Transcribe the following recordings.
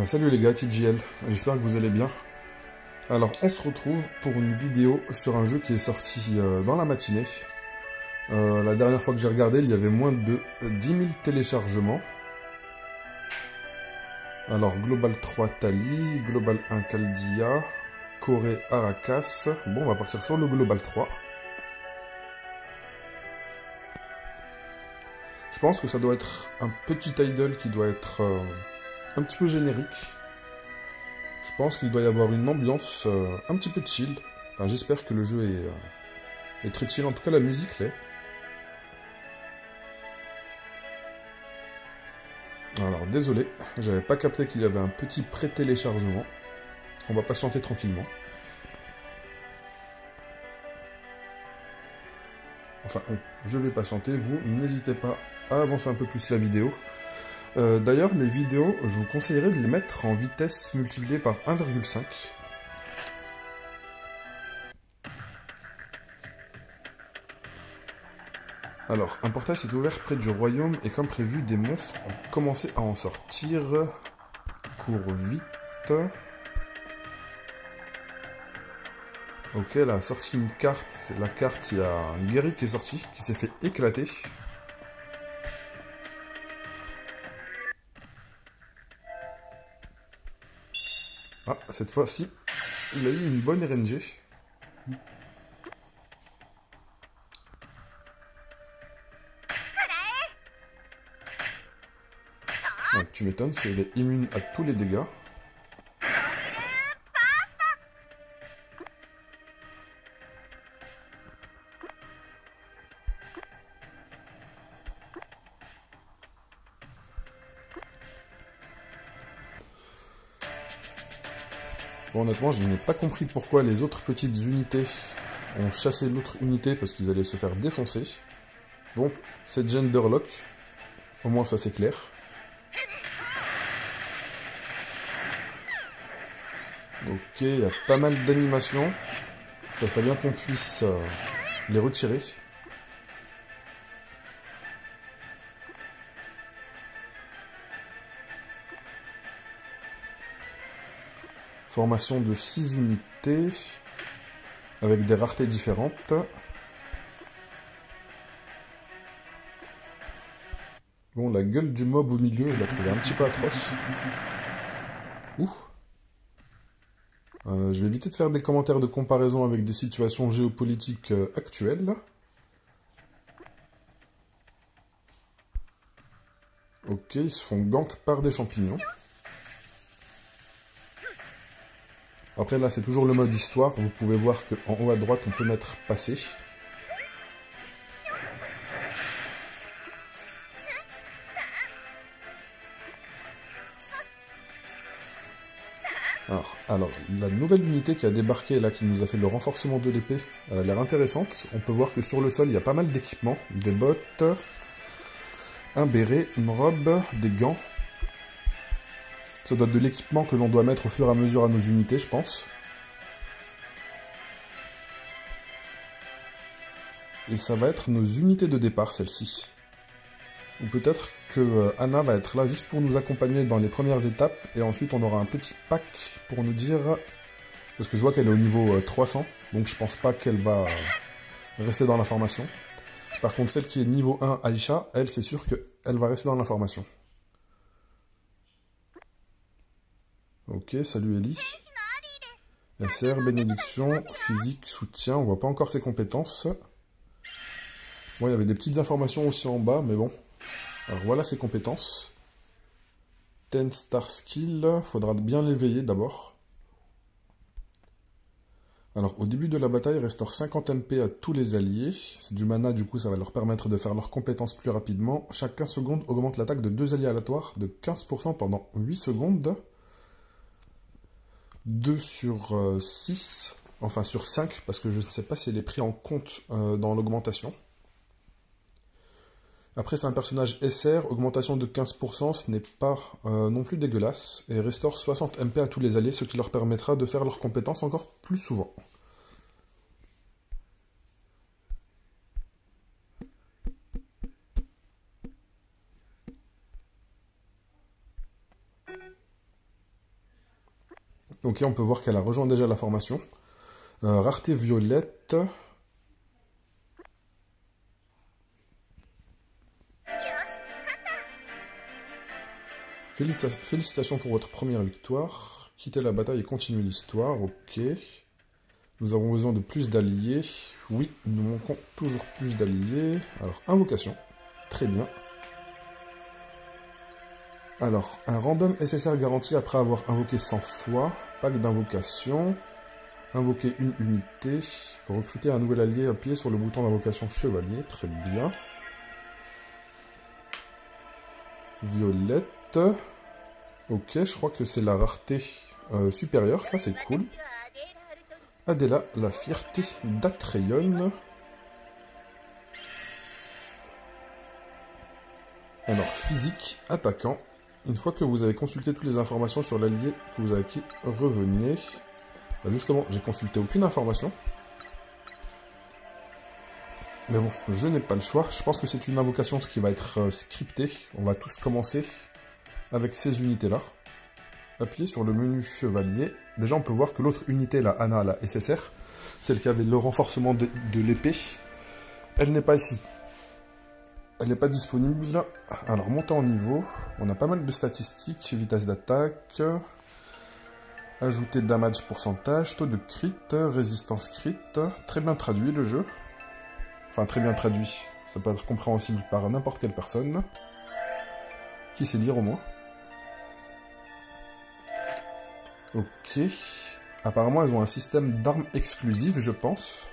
Salut les gars, TGL, j'espère que vous allez bien. Alors on se retrouve pour une vidéo sur un jeu qui est sorti dans la matinée. La dernière fois que j'ai regardé, il y avait moins de 10 000 téléchargements. Alors Global 3 Tali, Global 1 Caldia, Corée Aracas. Bon, on va partir sur le Global 3. Je pense que ça doit être un petit idle qui doit être un petit peu générique. Je pense qu'il doit y avoir une ambiance un petit peu chill. Enfin, j'espère que le jeu est très chill. En tout cas, la musique l'est. Alors, désolé, j'avais pas capté qu'il y avait un petit pré-téléchargement. On va patienter tranquillement. Enfin, je vais patienter. Vous, n'hésitez pas à avancer un peu plus la vidéo. D'ailleurs, les vidéos, je vous conseillerais de les mettre en vitesse multipliée par 1,5. Alors, un portail s'est ouvert près du royaume et comme prévu, des monstres ont commencé à en sortir. Cours vite. Ok, elle a sorti une carte. La carte, il y a un guerrier qui est sorti, qui s'est fait éclater. Ah, cette fois-ci, il a eu une bonne RNG. Ah, tu m'étonnes, c'est elle est immune à tous les dégâts. Bon, honnêtement, je n'ai pas compris pourquoi les autres petites unités ont chassé l'autre unité parce qu'ils allaient se faire défoncer. Bon, c'est Genderlock. Au moins, ça c'est clair. Ok, il y a pas mal d'animations. Ça serait bien qu'on puisse les retirer. Formation de 6 unités, avec des raretés différentes. Bon, la gueule du mob au milieu, je la trouvais un petit peu atroce. Ouh. Je vais éviter de faire des commentaires de comparaison avec des situations géopolitiques actuelles. Ok, ils se font gank par des champignons. Après là, c'est toujours le mode histoire. Vous pouvez voir qu'en haut à droite, on peut mettre passer. Alors, la nouvelle unité qui a débarqué là, qui nous a fait le renforcement de l'épée, elle a l'air intéressante. On peut voir que sur le sol, il y a pas mal d'équipements. Des bottes, un béret, une robe, des gants. Ça doit être de l'équipement que l'on doit mettre au fur et à mesure à nos unités, je pense. Et ça va être nos unités de départ, celle-ci. Ou peut-être que Anna va être là juste pour nous accompagner dans les premières étapes. Et ensuite, on aura un petit pack pour nous dire... Parce que je vois qu'elle est au niveau 300. Donc je pense pas qu'elle va rester dans la formation. Par contre, celle qui est niveau 1, Aïcha, elle, c'est sûr qu'elle va rester dans la formation. Ok, salut Ellie. SR, bénédiction, physique, soutien, on voit pas encore ses compétences. Bon, il y avait des petites informations aussi en bas, mais bon. Alors voilà ses compétences. 10 star skill, faudra bien l'éveiller d'abord. Alors au début de la bataille, restaure 50 MP à tous les alliés. C'est du mana, du coup ça va leur permettre de faire leurs compétences plus rapidement. Chaque 15 secondes augmente l'attaque de 2 alliés aléatoires de 15% pendant 8 secondes. 2 sur 6, enfin sur 5, parce que je ne sais pas si elle est prise en compte dans l'augmentation. Après, c'est un personnage SR, augmentation de 15%, ce n'est pas non plus dégueulasse, et restaure 60 MP à tous les alliés, ce qui leur permettra de faire leurs compétences encore plus souvent. Ok, on peut voir qu'elle a rejoint déjà la formation. Rareté violette. Félicitations pour votre première victoire. Quittez la bataille et continuez l'histoire. Ok. Nous avons besoin de plus d'alliés. Oui, nous manquons toujours plus d'alliés. Alors, invocation. Très bien. Alors, un random SSR garanti après avoir invoqué 100 fois. Pack d'invocation. Invoquer une unité. Pour recruter un nouvel allié, appuyez sur le bouton d'invocation chevalier. Très bien. Violette. Ok, je crois que c'est la rareté supérieure. Ça, c'est cool. Adela, la fierté d'Atreion. Alors, physique, attaquant. Une fois que vous avez consulté toutes les informations sur l'allié que vous avez acquis, revenez. Là, justement, j'ai consulté aucune information. Mais bon, je n'ai pas le choix. Je pense que c'est une invocation qui va être scriptée. On va tous commencer avec ces unités-là. Appuyez sur le menu chevalier. Déjà, on peut voir que l'autre unité, la Anna, la SSR, celle qui avait le renforcement de l'épée, elle n'est pas ici. Elle n'est pas disponible. Alors, montons en niveau. On a pas mal de statistiques. Vitesse d'attaque. Ajouter damage pourcentage. Taux de crit. Résistance crit. Très bien traduit le jeu. Enfin, très bien traduit. Ça peut être compréhensible par n'importe quelle personne. Qui sait lire au moins. Ok. Apparemment, elles ont un système d'armes exclusives, je pense.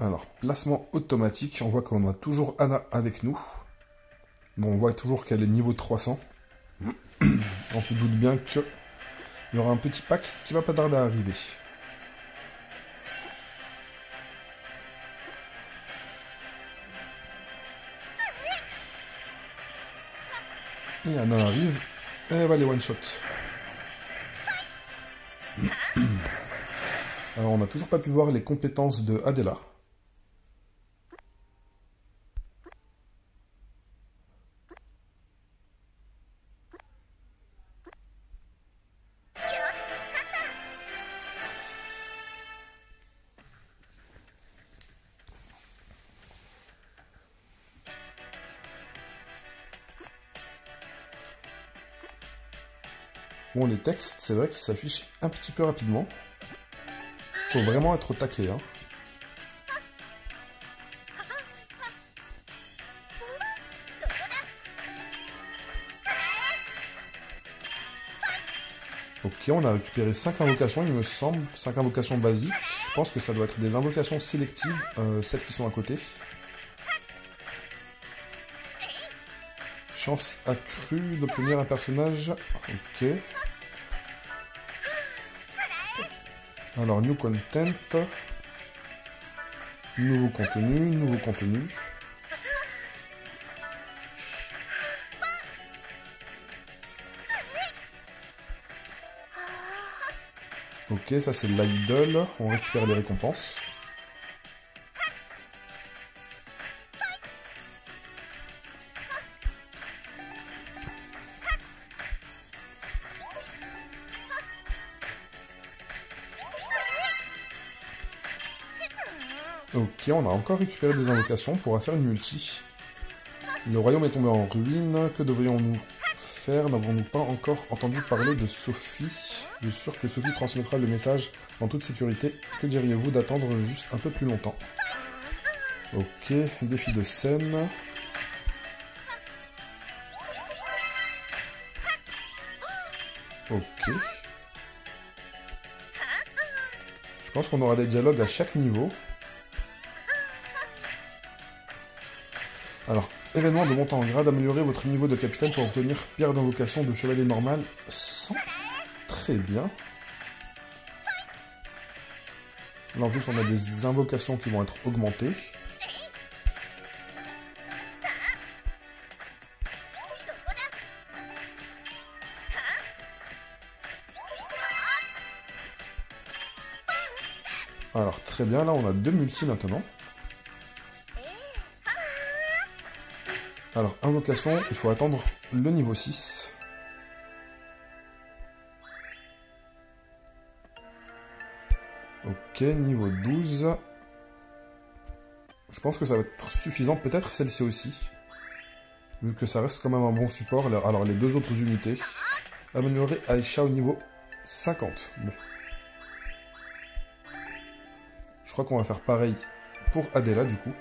Alors, placement automatique. On voit qu'on a toujours Anna avec nous. Bon, on voit toujours qu'elle est niveau 300. On se doute bien qu'il y aura un petit pack qui va pas tarder à arriver. Et Anna arrive, et elle va les one-shot. Alors on n'a toujours pas pu voir les compétences de Adela. Bon, les textes, c'est vrai qu'ils s'affichent un petit peu rapidement. Faut vraiment être au taquet, hein. Ok, on a récupéré 5 invocations, il me semble. 5 invocations basiques. Je pense que ça doit être des invocations sélectives, celles qui sont à côté. Chance accrue d'obtenir un personnage. Ok. Alors, new content. Nouveau contenu, nouveau contenu. Ok, ça c'est l'idol. On récupère les récompenses. Ok, on a encore récupéré des invocations, on pourra faire une multi. Le royaume est tombé en ruine, que devrions-nous faire? N'avons-nous pas encore entendu parler de Sophie? Je suis sûr que Sophie transmettra le message en toute sécurité. Que diriez-vous d'attendre juste un peu plus longtemps? Ok, défi de scène. Ok. Je pense qu'on aura des dialogues à chaque niveau. Alors, événement de montant en grade, améliorer votre niveau de capitaine pour obtenir pierre d'invocation de chevalier normal 100. Très bien. Là en plus on a des invocations qui vont être augmentées. Alors très bien, là on a 2 multis maintenant. Alors invocation, il faut attendre le niveau 6. Ok, niveau 12. Je pense que ça va être suffisant, peut-être celle-ci aussi. Vu que ça reste quand même un bon support. Alors les 2 autres unités. Améliorer Aisha au niveau 50. Bon. Je crois qu'on va faire pareil pour Adela du coup.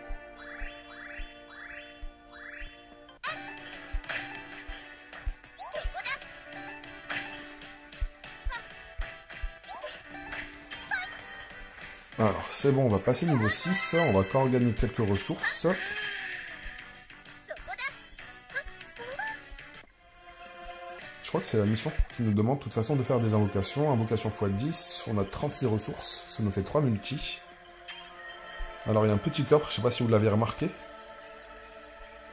Alors c'est bon, on va passer niveau 6. On va encore gagner quelques ressources. Je crois que c'est la mission qui nous demande de toute façon de faire des invocations. Invocation x10, on a 36 ressources, ça nous fait 3 multis. Alors il y a un petit coffre, je ne sais pas si vous l'avez remarqué.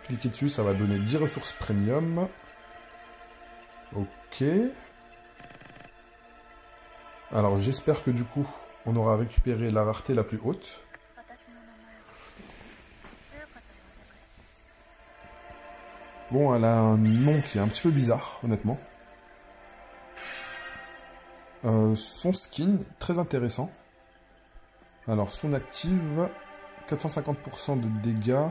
Cliquez dessus, ça va donner 10 ressources premium. Ok. Alors j'espère que du coup, on aura récupéré la rareté la plus haute. Bon, elle a un nom qui est un petit peu bizarre, honnêtement. Son skin, très intéressant. Alors, son active, 450% de dégâts.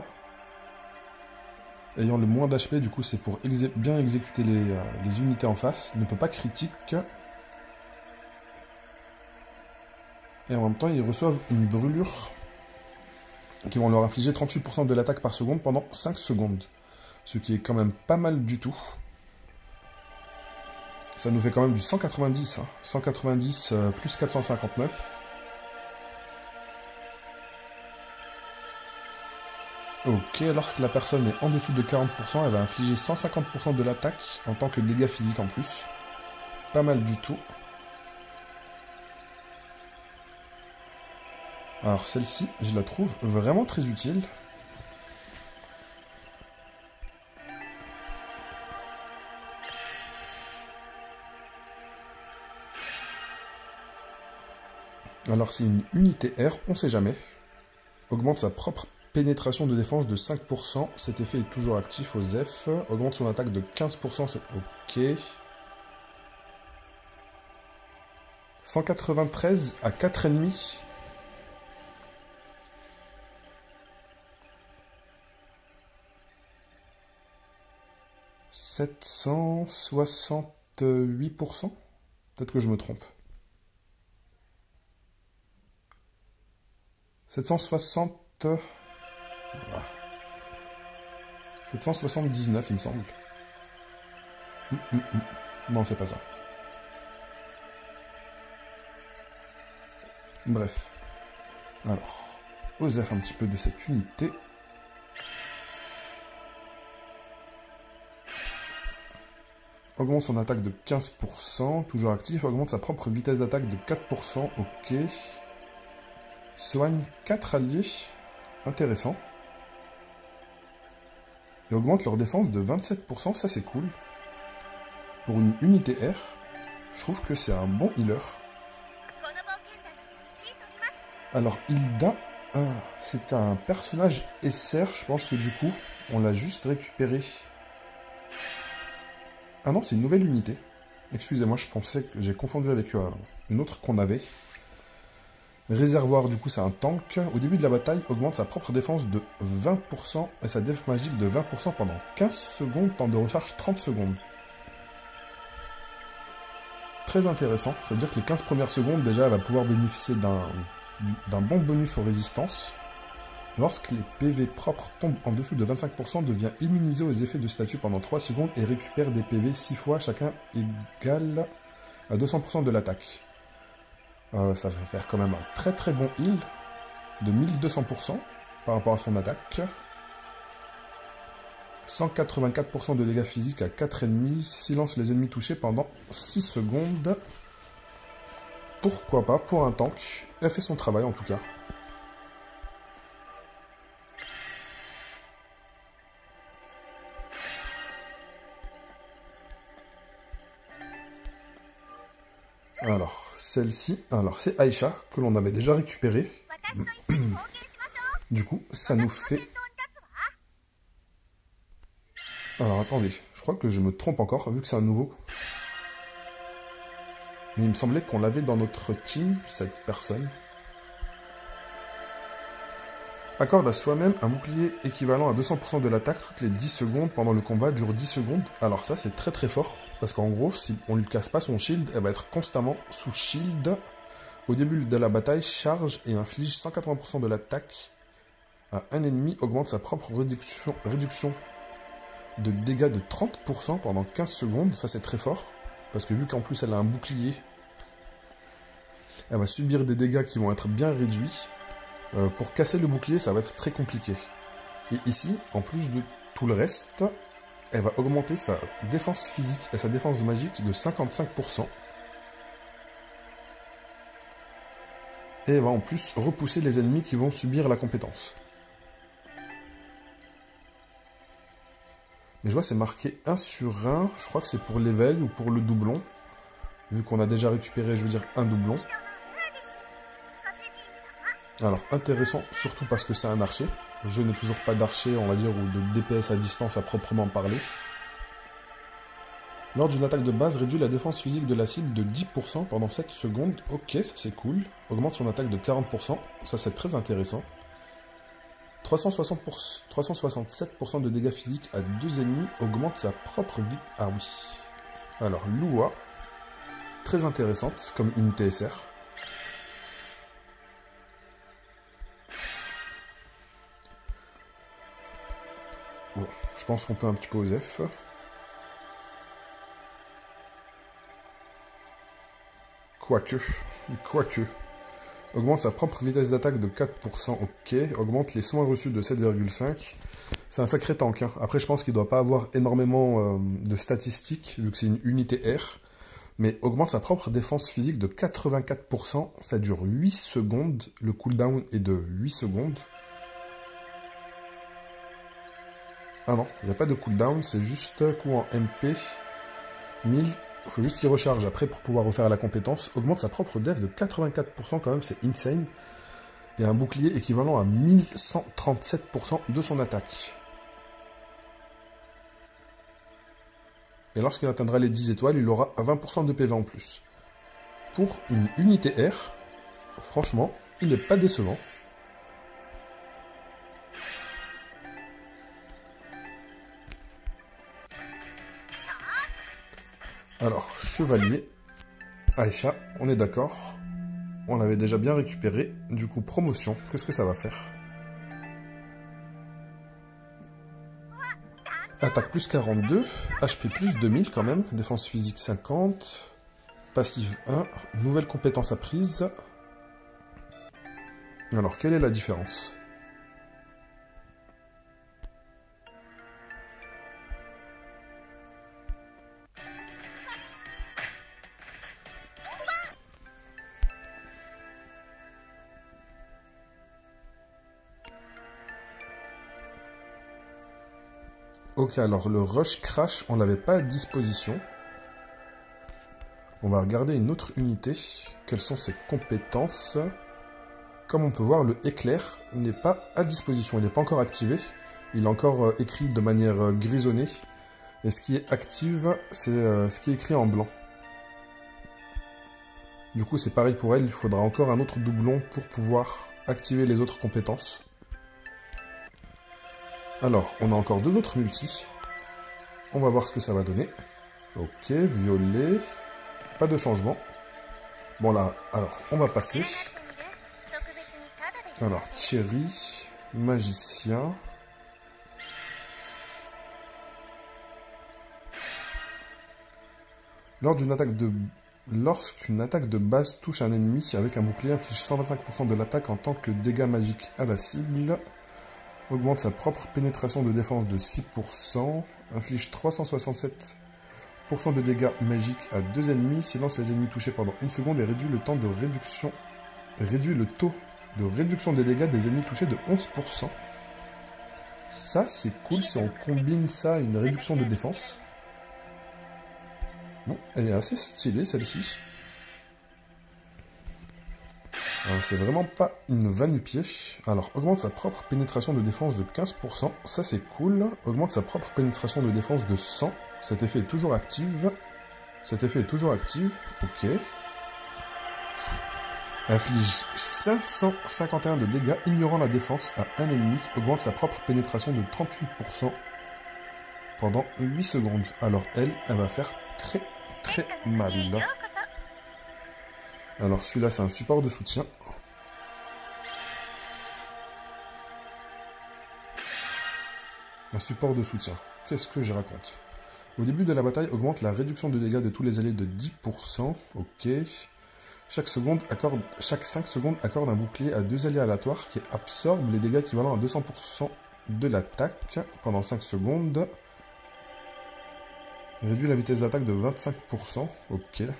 Ayant le moins d'HP, du coup, c'est pour bien exécuter les unités en face. Ne peut pas critique. Et en même temps, ils reçoivent une brûlure qui vont leur infliger 38% de l'attaque par seconde pendant 5 secondes. Ce qui est quand même pas mal du tout. Ça nous fait quand même du 190. Hein. 190 plus 459. Ok, lorsque la personne est en dessous de 40%, elle va infliger 150% de l'attaque en tant que dégâts physiques en plus. Pas mal du tout. Alors celle-ci, je la trouve vraiment très utile. Alors c'est une unité R, on sait jamais. Augmente sa propre pénétration de défense de 5%. Cet effet est toujours actif aux F. Augmente son attaque de 15%, c'est ok. 193 à 4 ennemis. « 768%. Peut-être que je me trompe. 760... Voilà. 779, il me semble. Non, c'est pas ça. Bref. Alors, osef un petit peu de cette unité. Augmente son attaque de 15%, toujours actif. Augmente sa propre vitesse d'attaque de 4%, ok. Soigne 4 alliés, intéressant. Et augmente leur défense de 27%, ça c'est cool. Pour une unité R, je trouve que c'est un bon healer. Alors Hilda, c'est un personnage SR, je pense que du coup, on l'a juste récupéré. Ah non, c'est une nouvelle unité. Excusez-moi, je pensais que j'ai confondu avec une autre qu'on avait. Réservoir, du coup, c'est un tank. Au début de la bataille, augmente sa propre défense de 20% et sa def magique de 20% pendant 15 secondes, temps de recharge 30 secondes. Très intéressant. Ça veut dire que les 15 premières secondes, déjà, elle va pouvoir bénéficier d'un bon bonus aux résistances. Lorsque les PV propres tombent en dessous de 25%, devient immunisé aux effets de statut pendant 3 secondes et récupère des PV 6 fois, chacun égal à 200% de l'attaque. Ça va faire quand même un très très bon heal de 1200% par rapport à son attaque. 184% de dégâts physiques à 4 ennemis. Silence les ennemis touchés pendant 6 secondes. Pourquoi pas, pour un tank. Elle fait son travail en tout cas. Alors, celle-ci, alors c'est Aisha, que l'on avait déjà récupérée. Du coup, ça nous fait... Alors attendez, je crois que je me trompe encore, vu que c'est un nouveau. Mais il me semblait qu'on l'avait dans notre team, cette personne. Accorde à soi-même un bouclier équivalent à 200% de l'attaque toutes les 10 secondes pendant le combat dure 10 secondes. Alors ça, c'est très très fort, parce qu'en gros, si on lui casse pas son shield, elle va être constamment sous shield. Au début de la bataille, charge et inflige 180% de l'attaque à un ennemi, augmente sa propre réduction de dégâts de 30% pendant 15 secondes. Ça, c'est très fort, parce que vu qu'en plus elle a un bouclier, elle va subir des dégâts qui vont être bien réduits. Pour casser le bouclier, ça va être très compliqué. Et ici, en plus de tout le reste, elle va augmenter sa défense physique et sa défense magique de 55%. Et elle va en plus repousser les ennemis qui vont subir la compétence. Mais je vois c'est marqué 1 sur 1, je crois que c'est pour l'éveil ou pour le doublon. Vu qu'on a déjà récupéré, je veux dire, un doublon. Alors, intéressant, surtout parce que c'est un archer. Je n'ai toujours pas d'archer, on va dire, ou de DPS à distance à proprement parler. Lors d'une attaque de base, réduit la défense physique de la cible de 10% pendant 7 secondes. Ok, ça c'est cool. Augmente son attaque de 40%. Ça c'est très intéressant. 367% de dégâts physiques à 2 ennemis. Augmente sa propre vie. Ah oui. Alors, Lua. Très intéressante comme unité SR. Bon, je pense qu'on peut un petit peu aux F. Quoique. Augmente sa propre vitesse d'attaque de 4%, ok. Augmente les soins reçus de 7,5. C'est un sacré tank, hein. Après, je pense qu'il ne doit pas avoir énormément de statistiques, vu que c'est une unité R. Mais augmente sa propre défense physique de 84%. Ça dure 8 secondes. Le cooldown est de 8 secondes. Ah non, il n'y a pas de cooldown, c'est juste coup en MP. 1000. Il faut juste qu'il recharge après pour pouvoir refaire la compétence. Augmente sa propre def de 84% quand même, c'est insane. Et un bouclier équivalent à 1137% de son attaque. Et lorsqu'il atteindra les 10 étoiles, il aura 20% de PV en plus. Pour une unité R, franchement, il n'est pas décevant. Alors, chevalier, Aisha, on est d'accord. On l'avait déjà bien récupéré. Du coup, promotion, qu'est-ce que ça va faire? Attaque plus 42, HP plus 2000 quand même, défense physique 50, passive 1, nouvelle compétence apprise. Alors, quelle est la différence? Ok, alors le Rush Crash, on l'avait pas à disposition. On va regarder une autre unité. Quelles sont ses compétences? Comme on peut voir, le Éclair n'est pas à disposition. Il n'est pas encore activé. Il est encore écrit de manière grisonnée. Et ce qui est active, c'est ce qui est écrit en blanc. Du coup, c'est pareil pour elle. Il faudra encore un autre doublon pour pouvoir activer les autres compétences. Alors, on a encore 2 autres multis. On va voir ce que ça va donner. Ok, violet. Pas de changement. Bon là, alors, on va passer. Alors, Thierry, magicien. Lorsqu'une attaque de base touche un ennemi avec un bouclier, inflige 125% de l'attaque en tant que dégâts magiques à la cible. Augmente sa propre pénétration de défense de 6%. Inflige 367% de dégâts magiques à 2 ennemis. Silence les ennemis touchés pendant 1 seconde et réduit le temps de réduction. Réduit le taux de réduction des dégâts des ennemis touchés de 11%. Ça, c'est cool si on combine ça à une réduction de défense. Bon, elle est assez stylée, celle-ci. C'est vraiment pas une va-nu-pied. Alors, augmente sa propre pénétration de défense de 15%, ça c'est cool. Augmente sa propre pénétration de défense de 100, cet effet est toujours actif. Cet effet est toujours actif, ok. Inflige 551 de dégâts, ignorant la défense à un ennemi. Augmente sa propre pénétration de 38% pendant 8 secondes. Alors elle va faire très très mal. Alors celui-là c'est un support de soutien. Un support de soutien. Qu'est-ce que je raconte? Au début de la bataille, augmente la réduction de dégâts de tous les alliés de 10%. Ok. Chaque 5 secondes, accorde un bouclier à 2 alliés aléatoires qui absorbent les dégâts équivalents à 200% de l'attaque pendant 5 secondes. Réduit la vitesse d'attaque de 25%. Ok. Je suis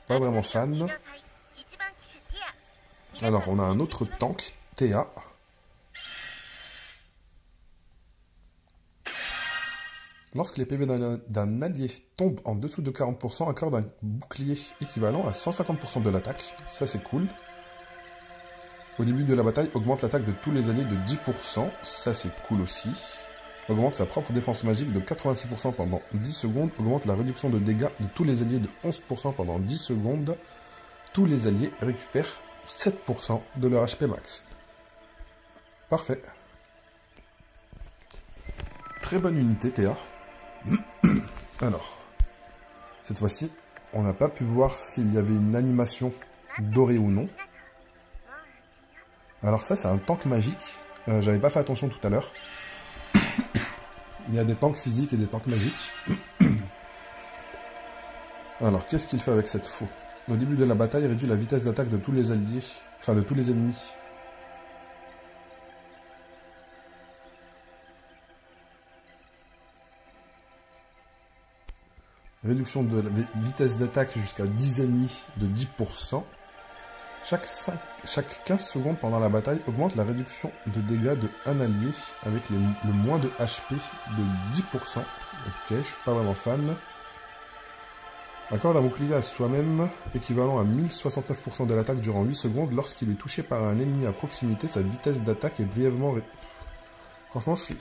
pas vraiment fan. Alors, on a un autre tank, Théa. Lorsque les PV d'un allié tombent en dessous de 40%, accorde un bouclier équivalent à 150% de l'attaque. Ça, c'est cool. Au début de la bataille, augmente l'attaque de tous les alliés de 10%. Ça, c'est cool aussi. Augmente sa propre défense magique de 86% pendant 10 secondes. Augmente la réduction de dégâts de tous les alliés de 11% pendant 10 secondes. Tous les alliés récupèrent 7% de leur HP max. Parfait. Très bonne unité, Théa. Alors, cette fois-ci, on n'a pas pu voir s'il y avait une animation dorée ou non. Alors ça, c'est un tank magique. J'avais pas fait attention tout à l'heure. Il y a des tanks physiques et des tanks magiques. Alors, qu'est-ce qu'il fait avec cette faux? Au début de la bataille, réduit la vitesse d'attaque de tous les alliés, enfin de tous les ennemis. Réduction de la vitesse d'attaque jusqu'à 10 ennemis de 10%. Chaque 15 secondes pendant la bataille, augmente la réduction de dégâts de un allié avec le moins de HP de 10%. Ok, je suis pas vraiment fan. Accorde un bouclier à soi-même, équivalent à 1069% de l'attaque durant 8 secondes. Lorsqu'il est touché par un ennemi à proximité, sa vitesse d'attaque est brièvement... Franchement, je suis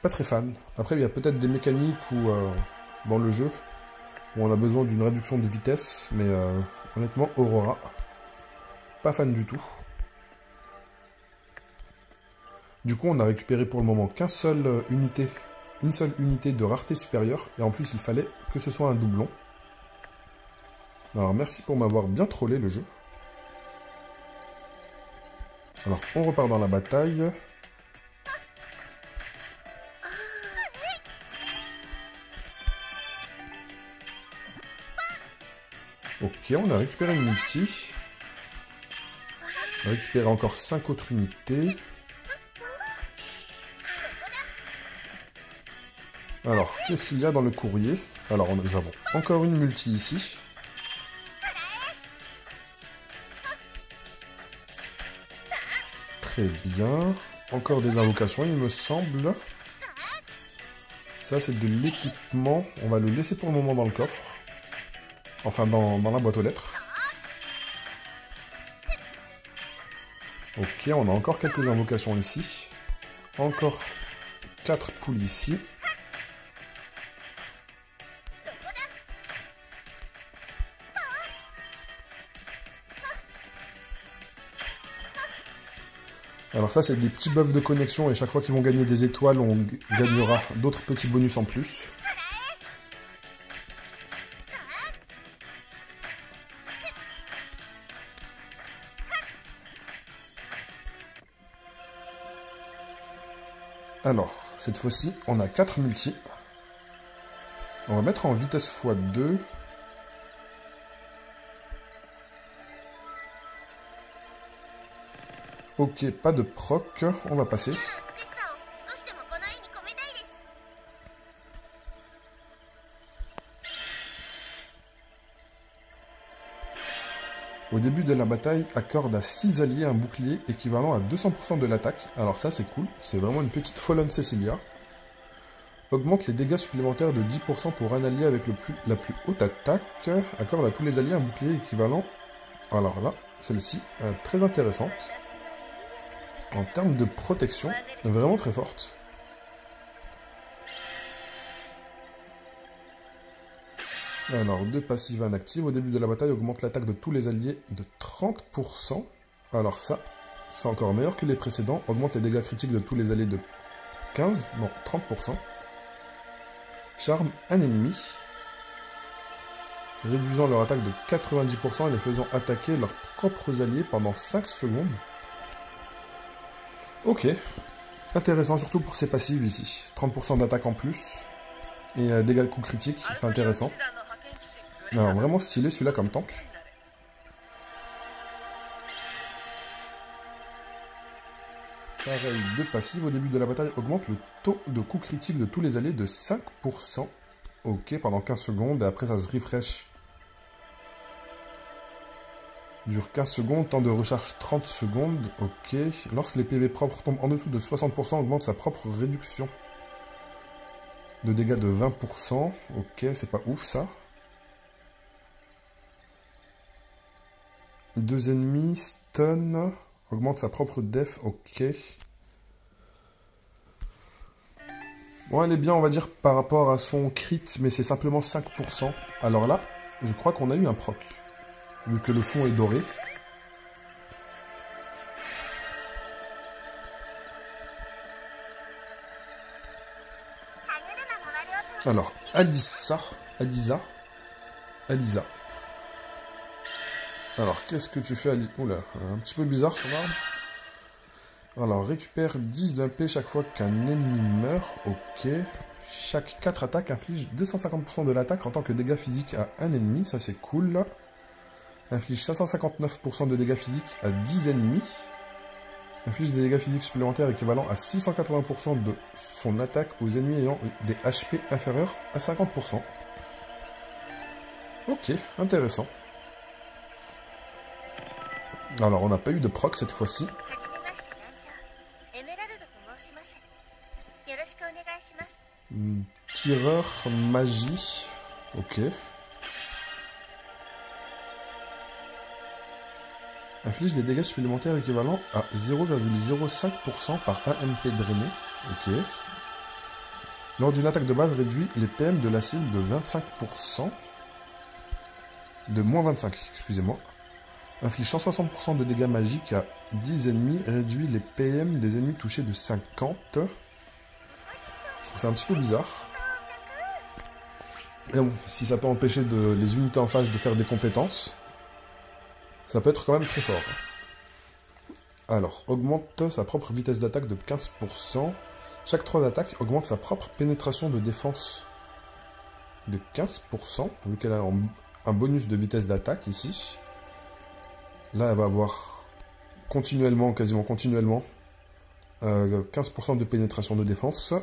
pas très fan. Après, il y a peut-être des mécaniques où... dans le jeu, où on a besoin d'une réduction de vitesse, mais honnêtement, Aurora, pas fan du tout. Du coup, on a récupéré pour le moment une seule unité de rareté supérieure, et en plus, il fallait que ce soit un doublon. Alors, merci pour m'avoir bien trollé le jeu. Alors, on repart dans la bataille. Ok, on a récupéré une multi. On a récupéré encore 5 autres unités. Alors, qu'est-ce qu'il y a dans le courrier? Alors, nous avons encore une multi ici. Très bien. Encore des invocations, il me semble. Ça, c'est de l'équipement. On va le laisser pour le moment dans le coffre. Enfin, dans la boîte aux lettres. Ok, on a encore quelques invocations ici. Encore 4 poules ici. Alors ça, c'est des petits buffs de connexion et chaque fois qu'ils vont gagner des étoiles, on gagnera d'autres petits bonus en plus. Alors, cette fois-ci, on a 4 multis. On va mettre en vitesse x2. Ok, pas de proc, on va passer. Au début de la bataille, accorde à 6 alliés un bouclier équivalent à 200% de l'attaque. Alors ça c'est cool, c'est vraiment une petite Fallen Cecilia. Augmente les dégâts supplémentaires de 10% pour un allié avec la plus haute attaque. Accorde à tous les alliés un bouclier équivalent... Alors là, celle-ci, très intéressante. En termes de protection, vraiment très forte. Alors, 2 passives inactives. Au début de la bataille, augmente l'attaque de tous les alliés de 30%. Alors ça, c'est encore meilleur que les précédents. Augmente les dégâts critiques de tous les alliés de 15, non, 30%. Charme un ennemi, réduisant leur attaque de 90% et les faisant attaquer leurs propres alliés pendant 5 secondes. Ok, intéressant surtout pour ces passives ici. 30% d'attaque en plus, et dégâts de coups critiques, c'est intéressant. Alors vraiment stylé celui-là comme tank. Pareil, 2 passives au début de la bataille augmente le taux de coups critiques de tous les alliés de 5%. Ok, pendant 15 secondes, et après ça se refresh. Dure 15 secondes, temps de recharge 30 secondes. Ok, lorsque les PV propres tombent en dessous de 60%, augmente sa propre réduction de dégâts de 20%. Ok, c'est pas ouf ça. 2 ennemis, stun, augmente sa propre def, ok. Bon, elle est bien, on va dire, par rapport à son crit, mais c'est simplement 5%. Alors là, je crois qu'on a eu un proc, vu que le fond est doré. Alors, Alisa. Alors, qu'est-ce que tu fais, Alisa? Oula, un petit peu bizarre son arme. Alors, récupère 10 d'IP chaque fois qu'un ennemi meurt. Ok. Chaque 4 attaques inflige 250% de l'attaque en tant que dégâts physiques à un ennemi. Ça, c'est cool. Inflige 559% de dégâts physiques à 10 ennemis. Inflige des dégâts physiques supplémentaires équivalents à 680% de son attaque aux ennemis ayant des HP inférieurs à 50%. Ok, intéressant. Alors, on n'a pas eu de proc cette fois-ci. Tireur magie. Ok. Inflige des dégâts supplémentaires équivalents à 0,05% par 1 MP drainé. Ok. Lors d'une attaque de base, réduit les PM de la cible de 25%. De moins 25, excusez-moi. Inflige 160% de dégâts magiques à 10 ennemis. Réduit les PM des ennemis touchés de 50. Je trouve ça un petit peu bizarre. Et bon, si ça peut empêcher les unités en face de faire des compétences, ça peut être quand même très fort. Alors, augmente sa propre vitesse d'attaque de 15%. Chaque 3 attaques augmente sa propre pénétration de défense de 15%, vu qu'elle a un bonus de vitesse d'attaque ici. Là, elle va avoir continuellement, quasiment continuellement, 15% de pénétration de défense.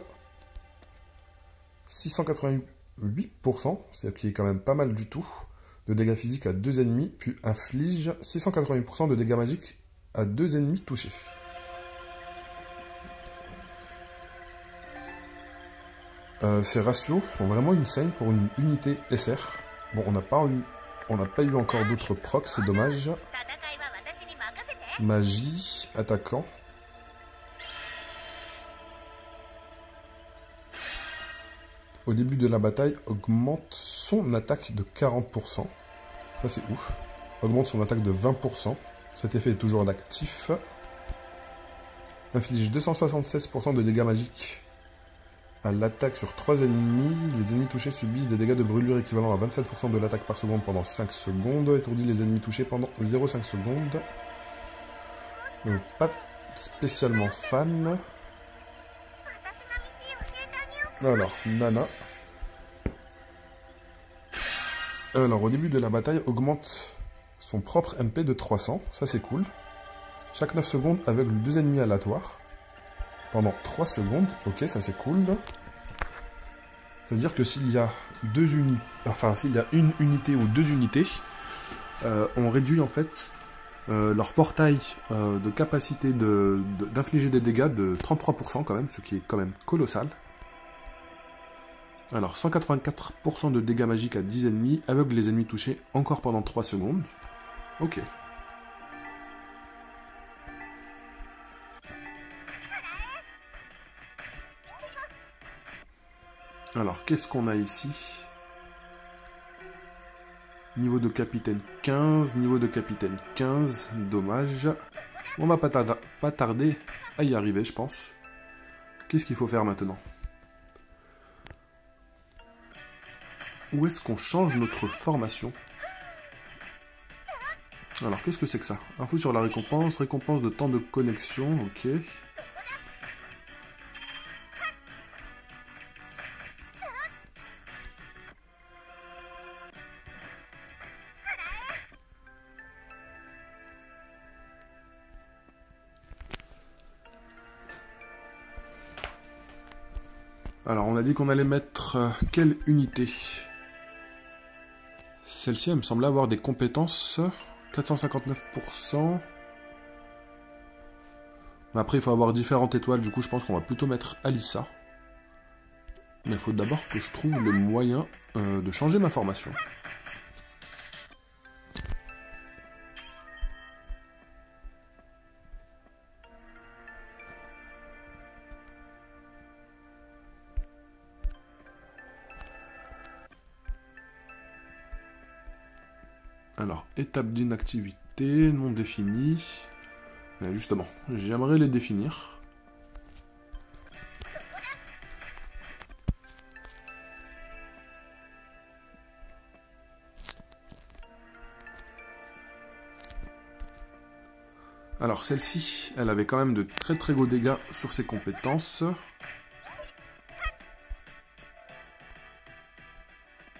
688%, c'est qui est quand même pas mal du tout, de dégâts physiques à 2 ennemis, puis inflige 688% de dégâts magiques à 2 ennemis touchés. Ces ratios sont vraiment insane pour une unité SR. Bon, on n'a pas eu encore d'autres procs, c'est dommage. Magie, attaquant. Au début de la bataille, augmente son attaque de 40%. Ça, c'est ouf. Augmente son attaque de 20%. Cet effet est toujours d'actif. Inflige 276% de dégâts magiques à l'attaque sur 3 ennemis. Les ennemis touchés subissent des dégâts de brûlure équivalents à 27% de l'attaque par seconde pendant 5 secondes. Étourdit les ennemis touchés pendant 0,5 secondes. Donc, pas spécialement fan. Alors, Nana. Alors, au début de la bataille, augmente son propre MP de 300. Ça, c'est cool. Chaque 9 secondes, aveugle 2 ennemis aléatoires. Pendant 3 secondes. Ok, ça, c'est cool. Ça veut dire que s'il y a s'il y a une unité ou 2 unités, on réduit, en fait, leur portail de capacité d'infliger des dégâts de 33% quand même, ce qui est quand même colossal. Alors, 184% de dégâts magiques à 10 ennemis, aveugle les ennemis touchés encore pendant 3 secondes. Ok. Alors, qu'est-ce qu'on a ici? Niveau de capitaine 15, niveau de capitaine 15, dommage. On va pas tarder à y arriver, je pense. Qu'est-ce qu'il faut faire maintenant? Où est-ce qu'on change notre formation? Alors, qu'est-ce que c'est que ça? Info sur la récompense, récompense de temps de connexion, ok. Alors, on a dit qu'on allait mettre quelle unité? Celle-ci, elle me semblait avoir des compétences. 459%. Mais après, il faut avoir différentes étoiles. Du coup, je pense qu'on va plutôt mettre Alissa. Mais il faut d'abord que je trouve le moyen de changer ma formation. Alors, étape d'inactivité, non définie. Justement, j'aimerais les définir. Alors, celle-ci, elle avait quand même de très très gros dégâts sur ses compétences.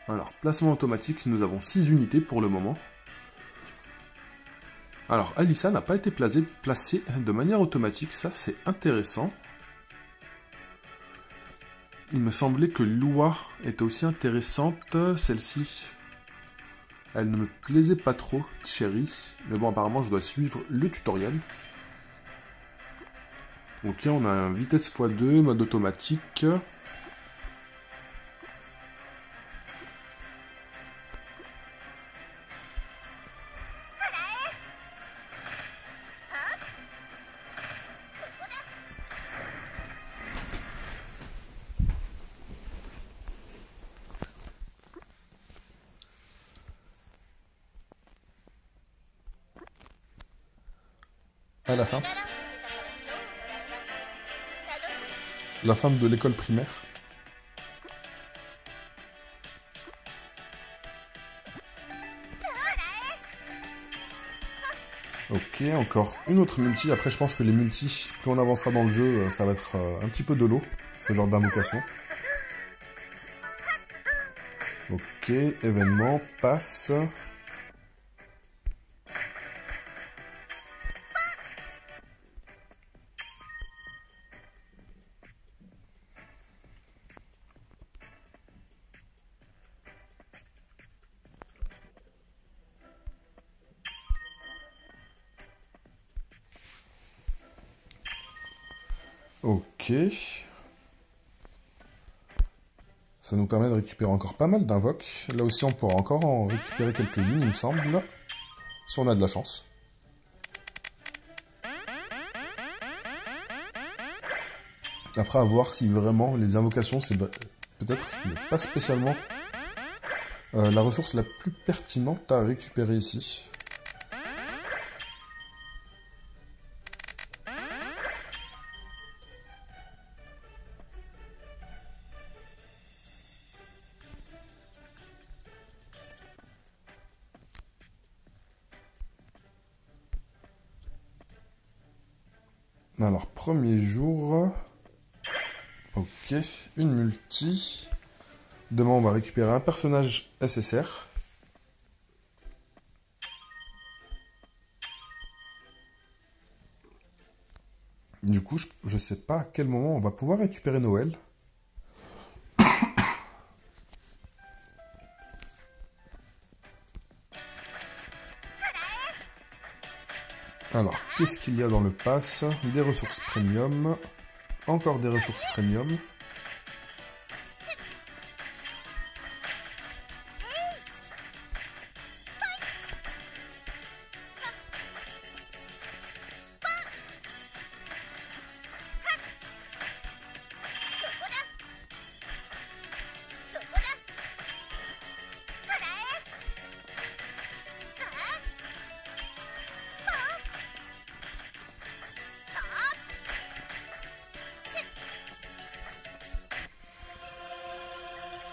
Alors, placement automatique, nous avons 6 unités pour le moment. Alors, Alissa n'a pas été placée de manière automatique, ça c'est intéressant. Il me semblait que Lua était aussi intéressante, celle-ci. Elle ne me plaisait pas trop, Cherry. Mais bon, apparemment, je dois suivre le tutoriel. Ok, on a un vitesse x2, mode automatique. À la fin. La fin de l'école primaire. Ok, encore une autre multi. Après, je pense que les multis, plus on avancera dans le jeu, ça va être un petit peu de l'eau, ce genre d'invocation. Ok, événement, passe. Ok. Ça nous permet de récupérer encore pas mal d'invoques. Là aussi, on pourra encore en récupérer quelques-unes, il me semble. Si on a de la chance. Après, à voir si vraiment les invocations, c'est peut-être ce n'est pas spécialement la ressource la plus pertinente à récupérer ici. Alors, premier jour. Ok, une multi. Demain, on va récupérer un personnage SSR. Du coup, je sais pas à quel moment on va pouvoir récupérer Noël. Alors, qu'est-ce qu'il y a dans le pass? Des ressources premium. Encore des ressources premium.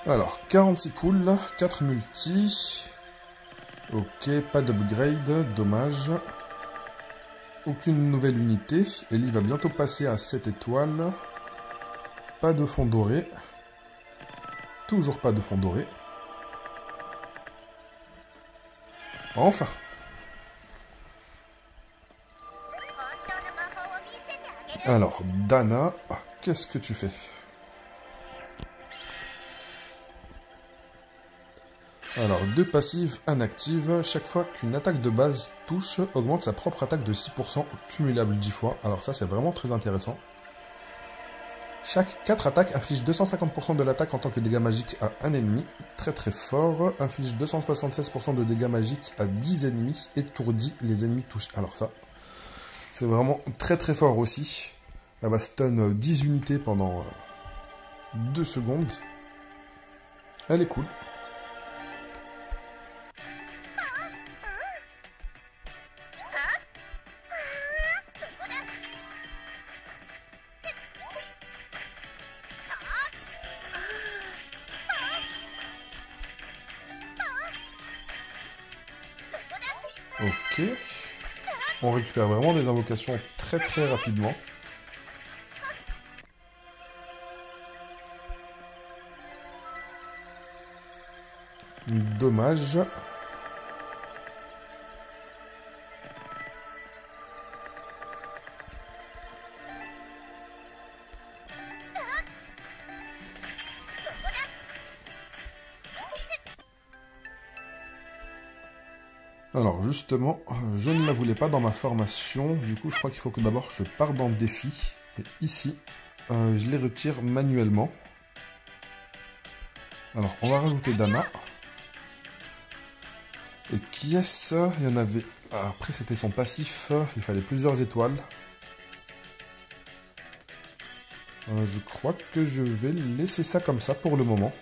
Alors, 46 poules, 4 multi. Ok, pas d'upgrade, dommage. Aucune nouvelle unité. Ellie va bientôt passer à 7 étoiles. Pas de fond doré. Toujours pas de fond doré. Enfin. Alors, Dana, qu'est-ce que tu fais? Alors, 2 passives inactives. Chaque fois qu'une attaque de base touche, augmente sa propre attaque de 6%, cumulable 10 fois. Alors ça, c'est vraiment très intéressant. Chaque 4 attaques inflige 250% de l'attaque en tant que dégâts magiques à un ennemi. Très très fort. Inflige 276% de dégâts magiques à 10 ennemis. Étourdit les ennemis touchés. Alors ça, c'est vraiment très très fort aussi. Elle va stun 10 unités pendant 2 secondes. Elle est cool. Ok. On récupère vraiment des invocations très très rapidement. Dommage. Alors justement, je ne la voulais pas dans ma formation, du coup je crois qu'il faut que d'abord je parte dans le défi, et ici, je les retire manuellement. Alors on va rajouter Dana. Et qui est-ce? Il y en avait... Ah, après c'était son passif, il fallait plusieurs étoiles. Je crois que je vais laisser ça comme ça pour le moment.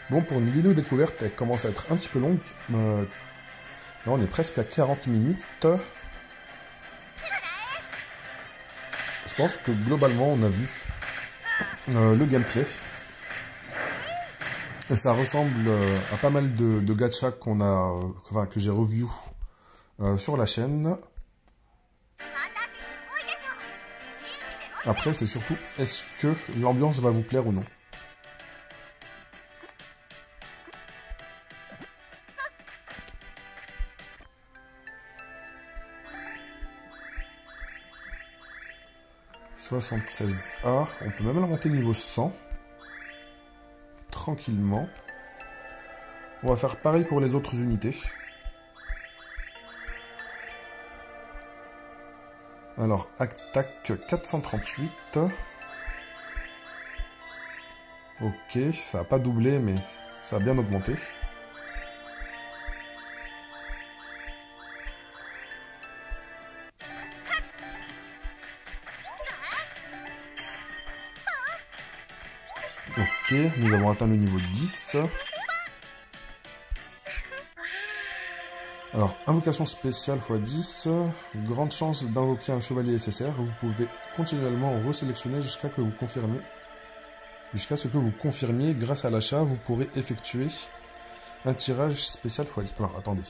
Bon, pour une vidéo découverte, elle commence à être un petit peu longue. Là, on est presque à 40 minutes. Je pense que globalement, on a vu le gameplay. Et ça ressemble à pas mal de gachas qu'on a, enfin, que j'ai review sur la chaîne. Après, c'est surtout, est-ce que l'ambiance va vous plaire ou non? « 76A, on peut même la monter niveau 100. Tranquillement. On va faire pareil pour les autres unités. Alors, attaque 438. Ok, ça n'a pas doublé, mais ça a bien augmenté. Ok, nous avons atteint le niveau 10. Alors, invocation spéciale x 10. Grande chance d'invoquer un chevalier SSR. Vous pouvez continuellement resélectionner jusqu'à ce que vous confirmiez. Grâce à l'achat, vous pourrez effectuer un tirage spécial x 10. Alors, attendez.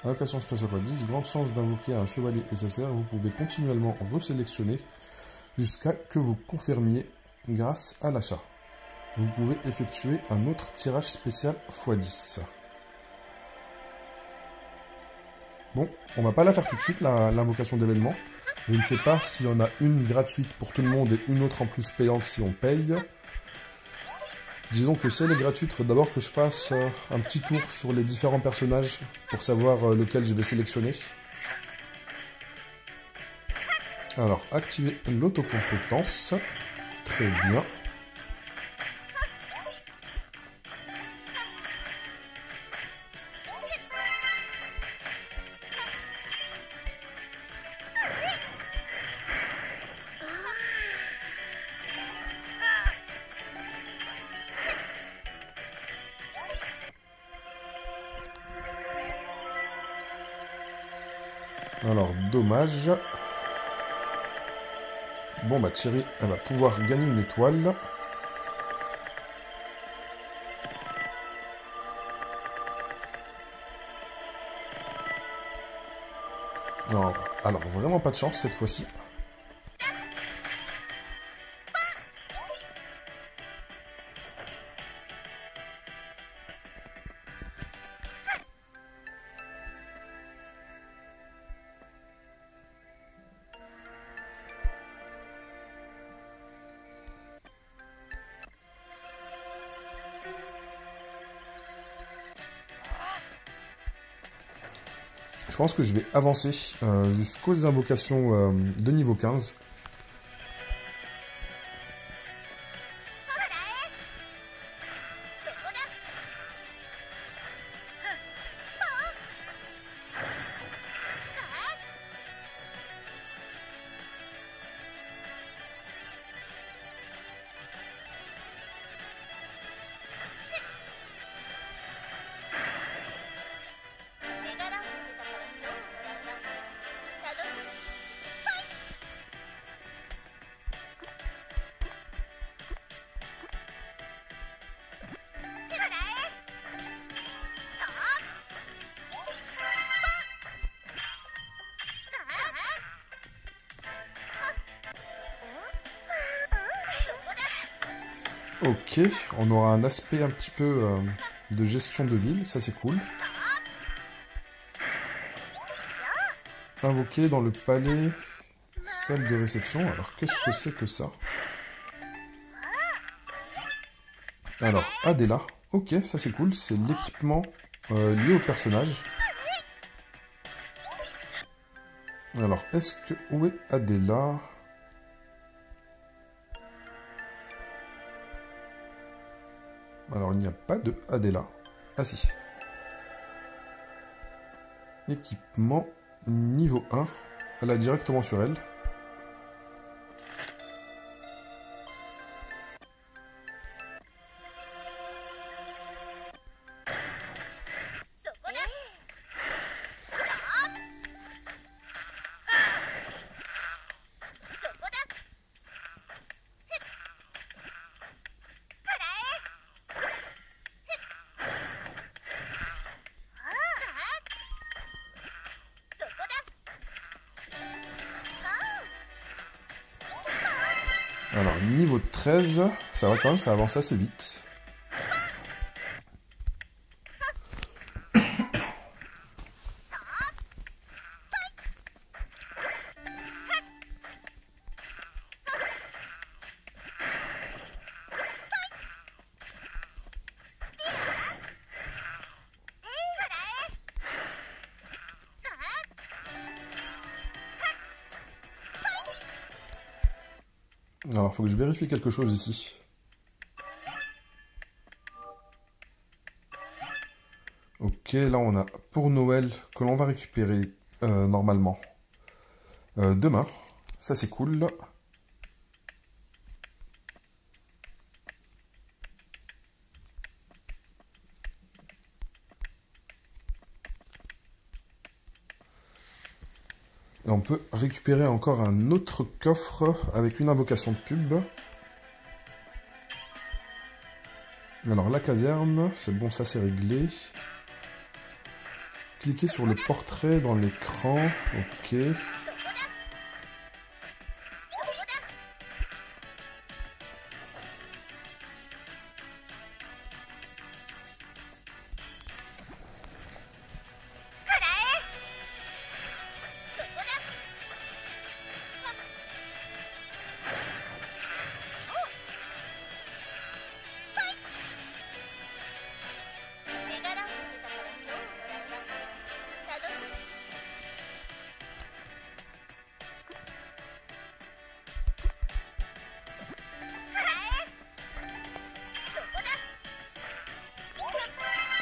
Invocation spéciale x 10. Grande chance d'invoquer un chevalier SSR. Vous pouvez continuellement resélectionner jusqu'à ce que vous confirmiez grâce à l'achat. Vous pouvez effectuer un autre tirage spécial x 10. Bon, on va pas la faire tout de suite, l'invocation d'événement. Je ne sais pas s'il y en a une gratuite pour tout le monde et une autre en plus payante si on paye. Disons que si elle est gratuite, il faut d'abord que je fasse un petit tour sur les différents personnages pour savoir lequel je vais sélectionner. Alors, activer l'autocompétence. Très bien. Alors, dommage. Bon, bah, Cherry, elle va pouvoir gagner une étoile. Alors, vraiment pas de chance cette fois-ci. Je pense que je vais avancer jusqu'aux invocations de niveau 15. Ok, on aura un aspect un petit peu de gestion de ville, ça c'est cool. Invoqué dans le palais, salle de réception. Alors qu'est-ce que c'est que ça? Alors, Adela. Ok, ça c'est cool, c'est l'équipement lié au personnage. Alors, est-ce que... Où est Adela? Alors, il n'y a pas de Adela. Ah si. Équipement niveau 1. Elle a directement sur elle. Alors, niveau 13, ça va quand même, ça avance assez vite. Alors, il faut que je vérifie quelque chose ici. Ok, là on a pour Noël que l'on va récupérer normalement demain. Ça c'est cool. Et on peut récupérer encore un autre coffre avec une invocation de pub. Alors la caserne, c'est bon, ça c'est réglé. Cliquez sur le portrait dans l'écran. Ok.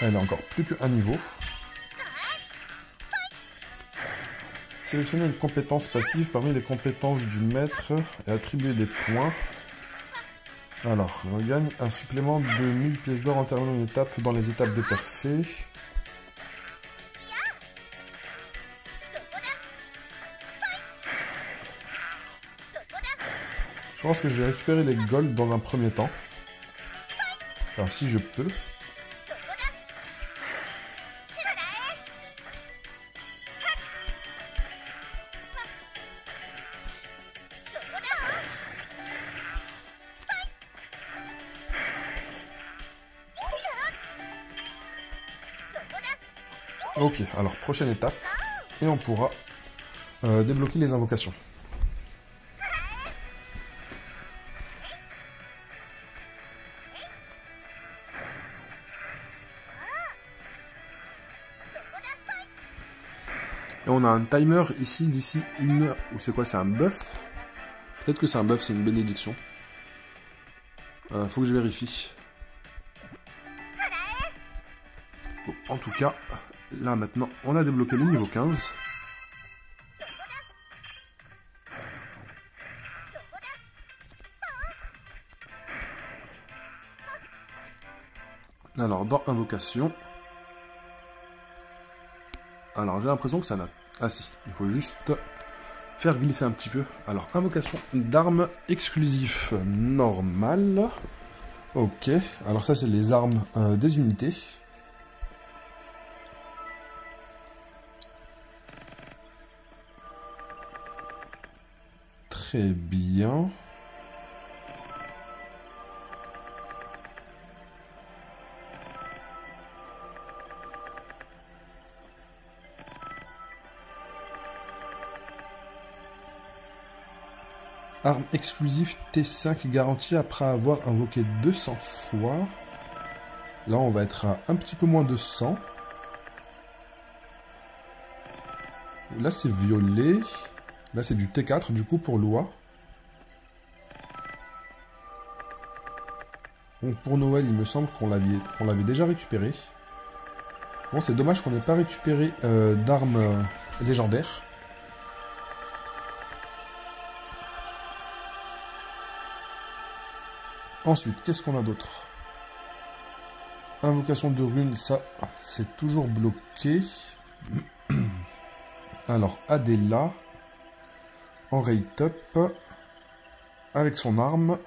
Elle a encore plus qu'un niveau. Sélectionnez une compétence passive parmi les compétences du maître et attribuer des points. Alors, on gagne un supplément de 1000 pièces d'or en terminant une étape dans les étapes de percée. Je pense que je vais récupérer les golds dans un premier temps. Enfin, si je peux. Ok, alors prochaine étape. Et on pourra débloquer les invocations. Et on a un timer ici d'ici 1 heure. Ou c'est quoi? C'est un buff? Peut-être que c'est un buff, c'est une bénédiction. Faut que je vérifie. Bon, en tout cas, là maintenant, on a débloqué le niveau 15. Alors, dans invocation. Alors, j'ai l'impression que ça n'a... Ah si, il faut juste faire glisser un petit peu. Alors, invocation d'armes exclusives normales. Ok, alors ça c'est les armes des unités. Très bien. Arme exclusive T5 garantie après avoir invoqué 200 fois. Là, on va être à un petit peu moins de 100. Là, c'est violet. Là, c'est du T4, du coup, pour Loi. Donc, pour Noël, il me semble qu'on l'avait déjà récupéré. Bon, c'est dommage qu'on n'ait pas récupéré d'armes légendaires. Ensuite, qu'est-ce qu'on a d'autre? Invocation de runes, ça, c'est toujours bloqué. Alors, Adela, en rate up, avec son arme.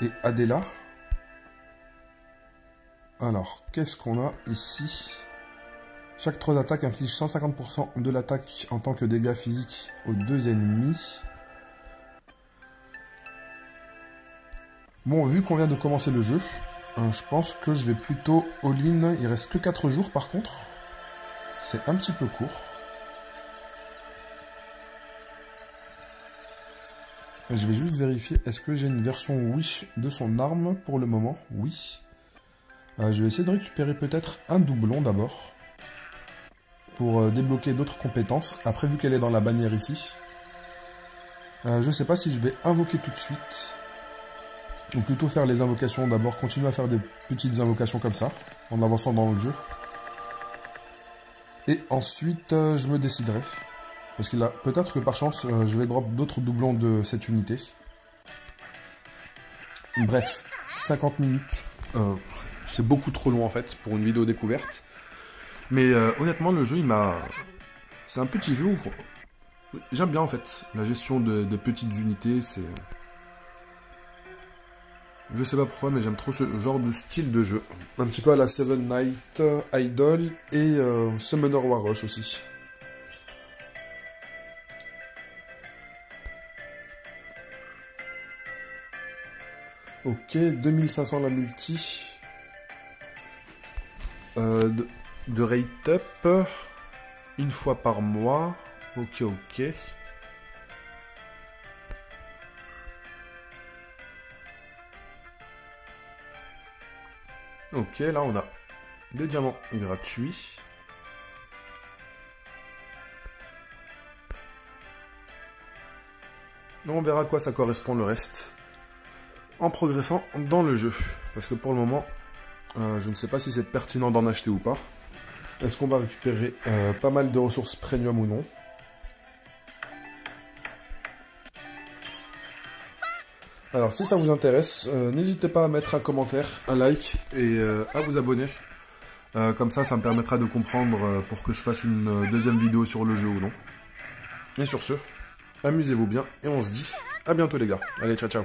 Et Adela. Alors, qu'est-ce qu'on a ici? Chaque 3 attaques inflige 150% de l'attaque en tant que dégâts physiques aux 2 ennemis. Bon, vu qu'on vient de commencer le jeu, je pense que je vais plutôt all-in. Il reste que 4 jours par contre. C'est un petit peu court. Je vais juste vérifier, est-ce que j'ai une version Wish de son arme pour le moment? Oui. Je vais essayer de récupérer peut-être un doublon d'abord. Pour débloquer d'autres compétences. Après, vu qu'elle est dans la bannière ici. Je ne sais pas si je vais invoquer tout de suite. Ou plutôt faire les invocations d'abord, continuer à faire des petites invocations comme ça, en avançant dans le jeu. Et ensuite, je me déciderai. Parce que là, peut-être que par chance, je vais drop d'autres doublons de cette unité. Bref, 50 minutes. C'est beaucoup trop long en fait, pour une vidéo découverte. Mais honnêtement, le jeu, il m'a... C'est un petit jeu où... J'aime bien en fait, la gestion des petites unités, c'est... Je sais pas pourquoi, mais j'aime trop ce genre de style de jeu. Un petit peu à la Seven Night Idol et Summoner War Rush aussi. Ok, 2500 la multi. De rate up. Une fois par mois. Ok, ok. Ok, là on a des diamants gratuits. On verra à quoi ça correspond le reste en progressant dans le jeu. Parce que pour le moment, je ne sais pas si c'est pertinent d'en acheter ou pas. Est-ce qu'on va récupérer pas mal de ressources premium ou non? Alors si ça vous intéresse, n'hésitez pas à mettre un commentaire, un like et à vous abonner. Comme ça, ça me permettra de comprendre pour que je fasse une deuxième vidéo sur le jeu ou non. Et sur ce, amusez-vous bien et on se dit à bientôt les gars. Allez, ciao ciao.